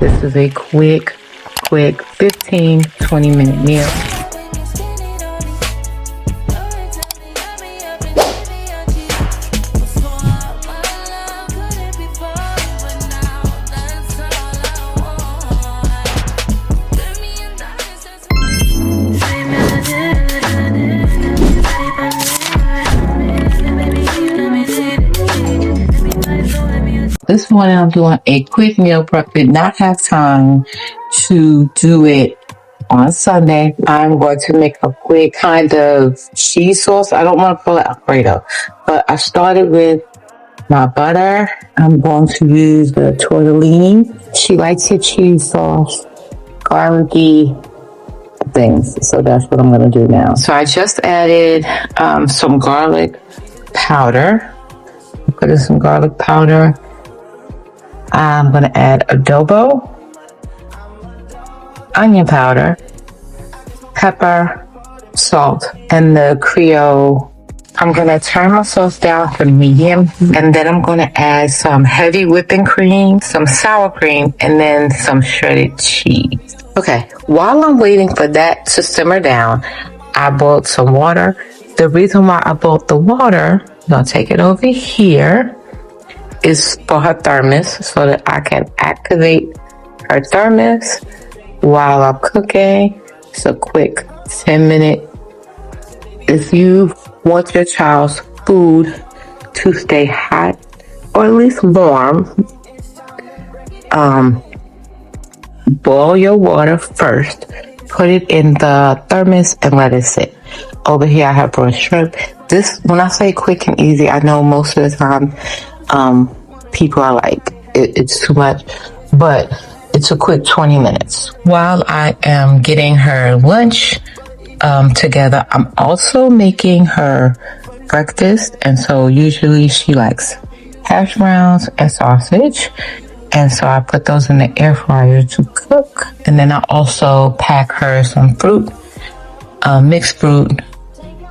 This is a quick 15-20 minute meal. This morning I'm doing a quick meal prep. Did not have time to do it on Sunday. I'm going to make a quick kind of cheese sauce. I don't want to call it Alfredo, but I started with my butter. I'm going to use the tortellini. She likes her cheese sauce, garlicky things. So that's what I'm going to do now. So I just added some garlic powder. Put in some garlic powder. I'm going to add adobo, onion powder, pepper, salt, and the Creole. I'm going to turn my sauce down to medium, and then I'm going to add some heavy whipping cream, some sour cream, and then some shredded cheese. Okay, while I'm waiting for that to simmer down, I boiled some water. The reason why I boiled the water, I'm going to take it over here, is for her thermos so that I can activate her thermos while I'm cooking. It's a quick 10-minute. If you want your child's food to stay hot or at least warm, boil your water first, put it in the thermos and let it sit. Over here I have roast shrimp. This, when I say quick and easy, I know most of the time people are like, it's too much, but it's a quick 20 minutes. While I am getting her lunch together, I'm also making her breakfast. And so usually she likes hash browns and sausage. And so I put those in the air fryer to cook. And then I also pack her some fruit, mixed fruit,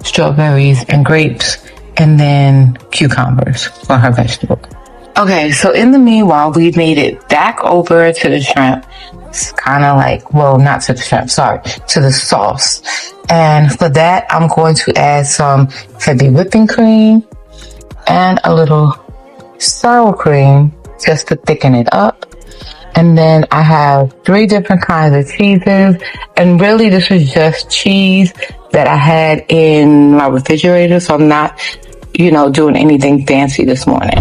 strawberries and grapes, and then cucumbers for her vegetable. Okay, so in the meanwhile, we made it back over to the shrimp. It's kind of like, well, not to the shrimp, sorry, to the sauce. And for that, I'm going to add some heavy whipping cream and a little sour cream just to thicken it up. And then I have 3 different kinds of cheeses. And really, this is just cheese that I had in my refrigerator. So I'm not, doing anything fancy this morning.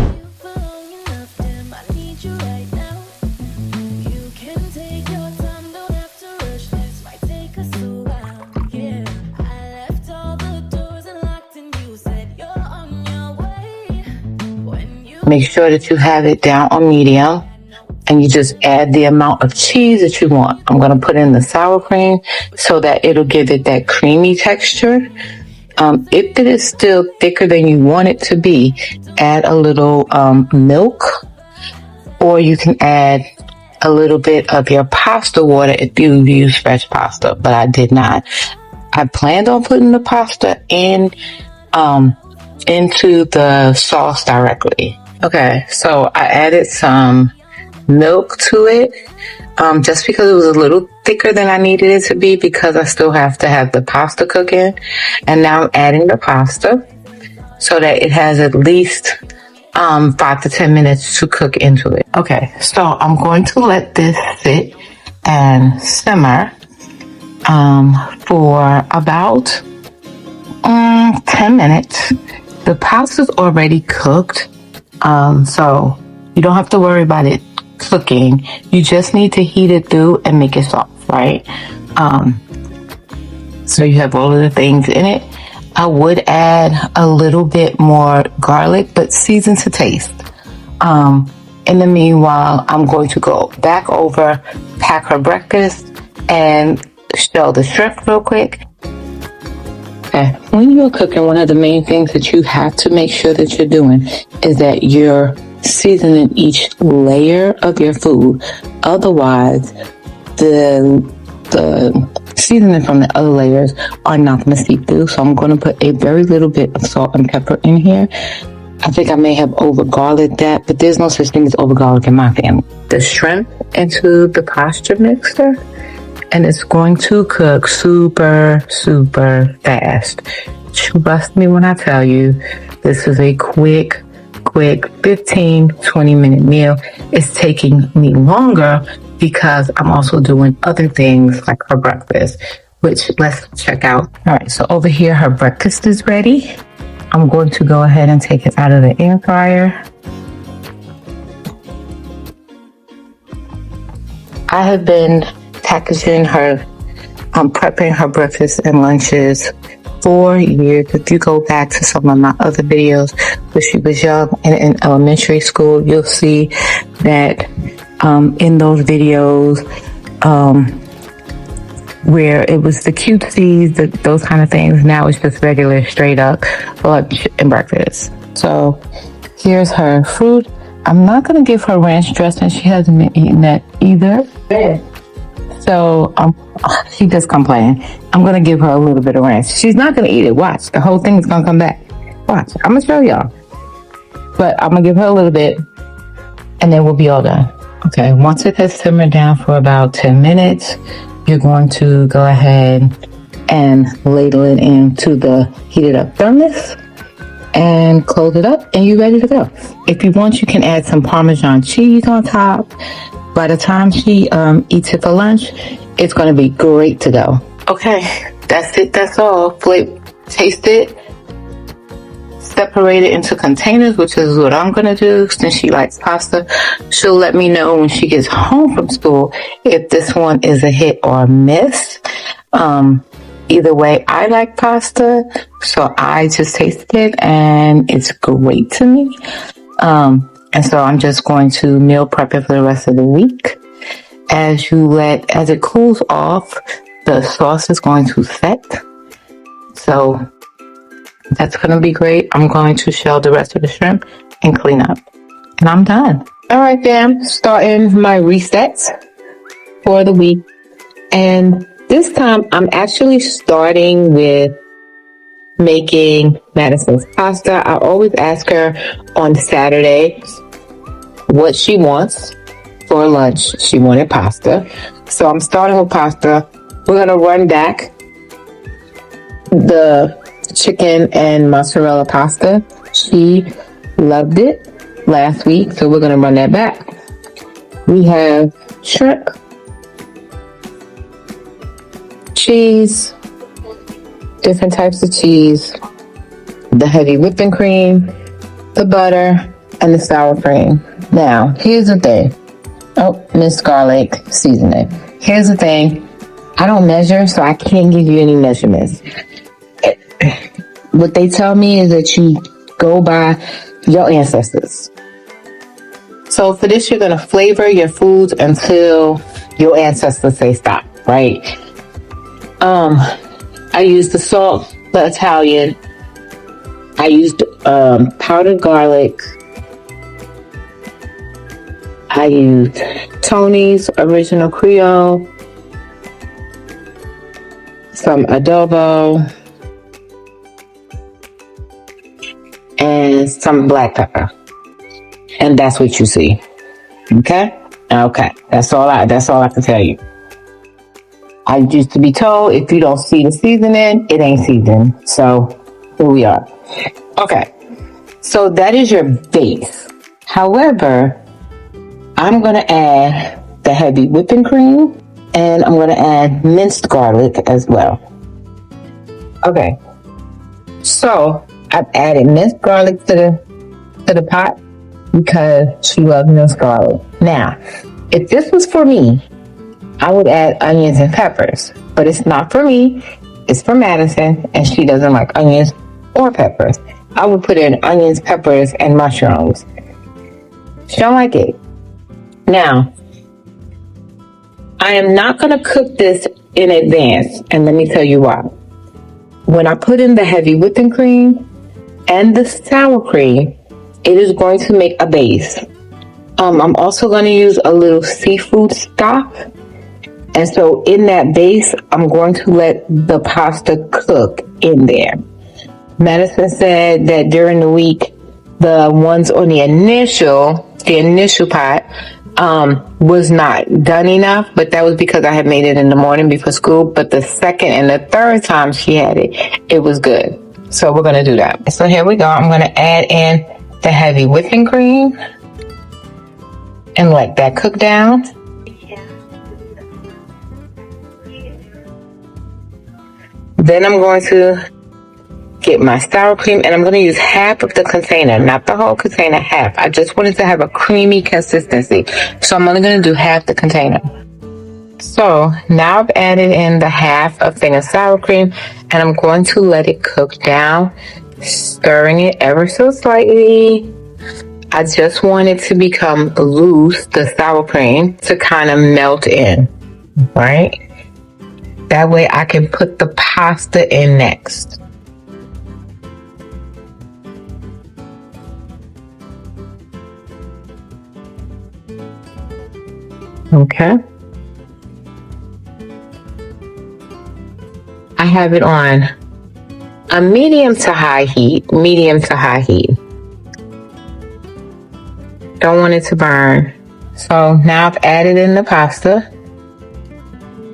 Make sure that you have it down on medium, and you just add the amount of cheese that you want. I'm going to put in the sour cream so that it'll give it that creamy texture. If it is still thicker than you want it to be, add a little milk, or you can add a little bit of your pasta water if you use fresh pasta, but I did not. I planned on putting the pasta in into the sauce directly. Okay, so I added some milk to it, just because it was a little thicker than I needed it to be, because I still have to have the pasta cooking. And now I'm adding the pasta so that it has at least 5 to 10 minutes to cook into it. Okay, so I'm going to let this sit and simmer for about 10 minutes. The pasta's already cooked. So you don't have to worry about it cooking. You just need to heat it through and make it soft, right? So you have all of the things in it. I would add a little bit more garlic, but season to taste. In the meanwhile, I'm going to go back over, pack her breakfast, and shell the shrimp real quick. Okay. When you're cooking, one of the main things that you have to make sure that you're doing is that you're seasoning each layer of your food. Otherwise, the seasoning from the other layers are not going to seep through. So I'm going to put a very little bit of salt and pepper in here. I think I may have over garlic that, but there's no such thing as over garlic in my family. the shrimp into the pasta mixer, and it's going to cook super, super fast. Trust me when I tell you, this is a quick 15-20 minute meal. It's taking me longer because I'm also doing other things like her breakfast, which let's check out. All right, so over here, her breakfast is ready. I'm going to go ahead and take it out of the air fryer. I have been packaging her, prepping her breakfast and lunches for years. If you go back to some of my other videos when she was young and in elementary school, you'll see that in those videos where it was the cutesies, those kind of things. Now it's just regular straight up lunch and breakfast. So here's her fruit. I'm not going to give her ranch dressing. She hasn't been eating that either. So she just complaining. I'm going to give her a little bit of ranch. She's not going to eat it. Watch. The whole thing is going to come back. Watch. I'm going to show y'all. But I'm going to give her a little bit and then we'll be all done. Okay. Once it has simmered down for about 10 minutes, you're going to go ahead and ladle it into the heated up thermos and close it up and you're ready to go. If you want, you can add some Parmesan cheese on top. By the time she eats it for lunch, it's going to be great to go. Okay, that's it. That's all. Taste it. Separate it into containers, which is what I'm going to do since she likes pasta. She'll let me know when she gets home from school if this one is a hit or a miss. Either way, I like pasta, so I just tasted it and it's great to me. And so I'm just going to meal prep it for the rest of the week. As it cools off, the sauce is going to set. So that's going to be great. I'm going to shell the rest of the shrimp and clean up. And I'm done. All right, fam. Starting my resets for the week. And this time I'm actually starting with making Madison's pasta. I always ask her on Saturday what she wants for lunch. She wanted pasta. So I'm starting with pasta. We're going to run back the chicken and mozzarella pasta. She loved it last week, so we're going to run that back. We have shrimp, cheese, different types of cheese, the heavy whipping cream, the butter, and the sour cream. Now, here's the thing. Oh, minced garlic seasoning. Here's the thing. I don't measure, so I can't give you any measurements. What they tell me is that you go by your ancestors. So for this, you're going to flavor your foods until your ancestors say stop, right? I used the salt, the Italian. I used powdered garlic. I used Tony's Original Creole, some adobo, and some black pepper. And that's what you see. Okay? Okay. That's all I can tell you. I used to be told if you don't see the seasoning, it ain't seasoned. So here we are. Okay. So that is your base. However, I'm going to add the heavy whipping cream and I'm going to add minced garlic as well. Okay. So I've added minced garlic to the pot because she loves minced garlic. Now, if this was for me, I would add onions and peppers, but it's not for me. It's for Madison, and she doesn't like onions or peppers. I would put in onions, peppers, and mushrooms. She don't like it. Now, I am not going to cook this in advance, and let me tell you why. When I put in the heavy whipping cream and the sour cream, it is going to make a base. I'm also going to use a little seafood stock. And so in that base, I'm going to let the pasta cook in there. Madison said that during the week, the ones on the initial pot, was not done enough, but that was because I had made it in the morning before school. But the second and the third time she had it, it was good. So we're going to do that. So here we go. I'm going to add in the heavy whipping cream and let that cook down. Then I'm going to get my sour cream, and I'm going to use half of the container, not the whole container, half. I just wanted to have a creamy consistency, so I'm only going to do half the container. So now I've added in the half a thing of sour cream, and I'm going to let it cook down, stirring it ever so slightly. I just want it to become loose, the sour cream, to kind of melt in, right? That way I can put the pasta in next. Okay. I have it on a medium to high heat. Don't want it to burn. So now I've added in the pasta,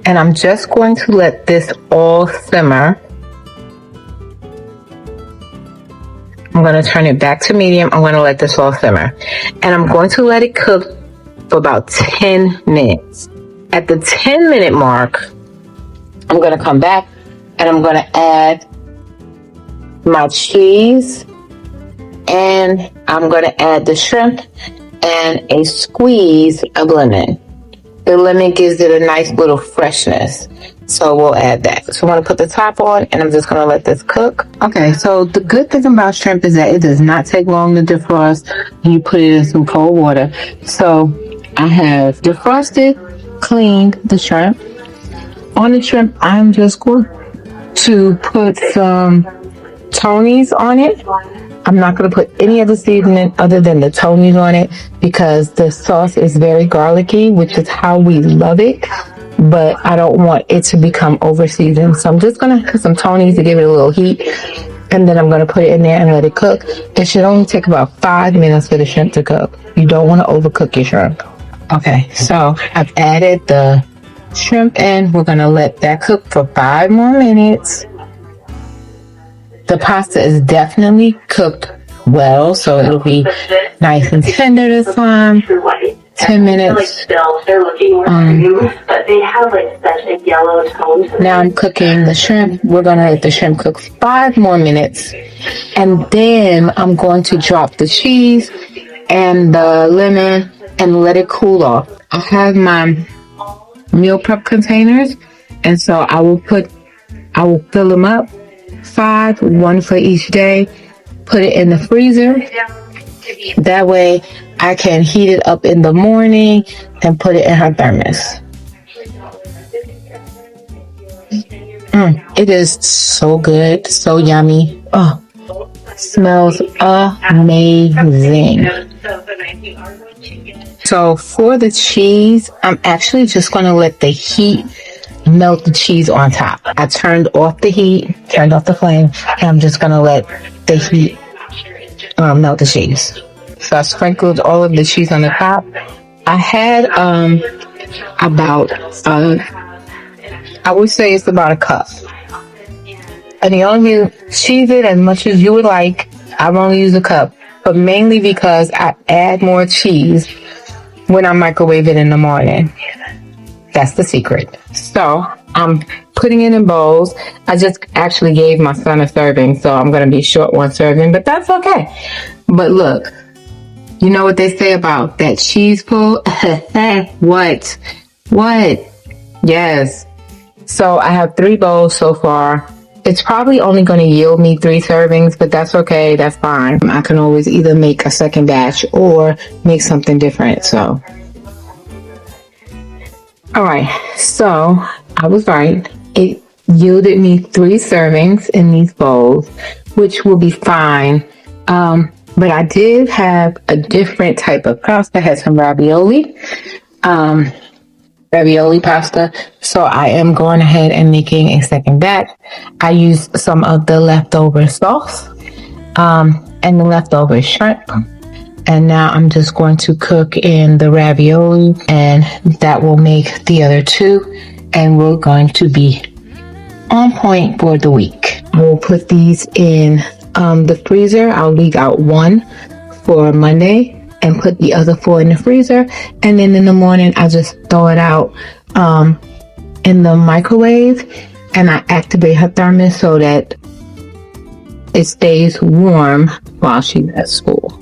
and I'm just going to let this all simmer. I'm going to turn it back to medium. I'm going to let this all simmer, and I'm going to let it cook for about 10 minutes. At the 10-minute mark, I'm going to come back and I'm going to add my cheese, and I'm going to add the shrimp and a squeeze of lemon. The lemon gives it a nice little freshness, so we'll add that. So I'm going to put the top on, and I'm just going to let this cook. Okay, so the good thing about shrimp is that it does not take long to defrost when you put it in some cold water. So I have defrosted, cleaned the shrimp. On the shrimp, I'm just going to put some Tony's on it. I'm not going to put any other seasoning other than the Tony's on it because the sauce is very garlicky, which is how we love it. But I don't want it to become over seasoned. So I'm just going to put some Tony's to give it a little heat. And then I'm going to put it in there and let it cook. It should only take about 5 minutes for the shrimp to cook. You don't want to overcook your shrimp. Okay, so I've added the shrimp in. We're going to let that cook for 5 more minutes. The pasta is definitely cooked well, so it'll be nice and tender this time. 10 minutes. Now I'm cooking the shrimp. We're going to let the shrimp cook 5 more minutes. And then I'm going to drop the cheese and the lemon and let it cool off. I have my meal prep containers, and so I will fill them up, 5, 1 for each day, put it in the freezer. That way I can heat it up in the morning and put it in her thermos. It is so good, so yummy. Oh, smells amazing. So for the cheese, I'm actually just going to let the heat melt the cheese on top. I turned off the heat, turned off the flame, and I'm just going to let the heat melt the cheese. So I sprinkled all of the cheese on the top. I had about, I would say it's about a cup. And you only cheese it as much as you would like. I've only used a cup, but mainly because I add more cheese when I microwave it in the morning. That's the secret. So I'm putting it in bowls. I just actually gave my son a serving, so I'm going to be short one serving, but that's okay. But look, you know what they say about that cheese pull? What? Yes. So I have 3 bowls so far. It's probably only going to yield me 3 servings, but that's okay. That's fine. I can always either make a second batch or make something different. So, all right. So I was right. It yielded me 3 servings in these bowls, which will be fine. But I did have a different type of pasta. I had some ravioli pasta. So I am going ahead and making a second batch. I used some of the leftover sauce and the leftover shrimp. And now I'm just going to cook in the ravioli, and that will make the other two. And we're going to be on point for the week. We'll put these in the freezer. I'll leave out one for Monday and put the other four in the freezer. And then in the morning, I just throw it out in the microwave, and I activate her thermos so that it stays warm while she's at school.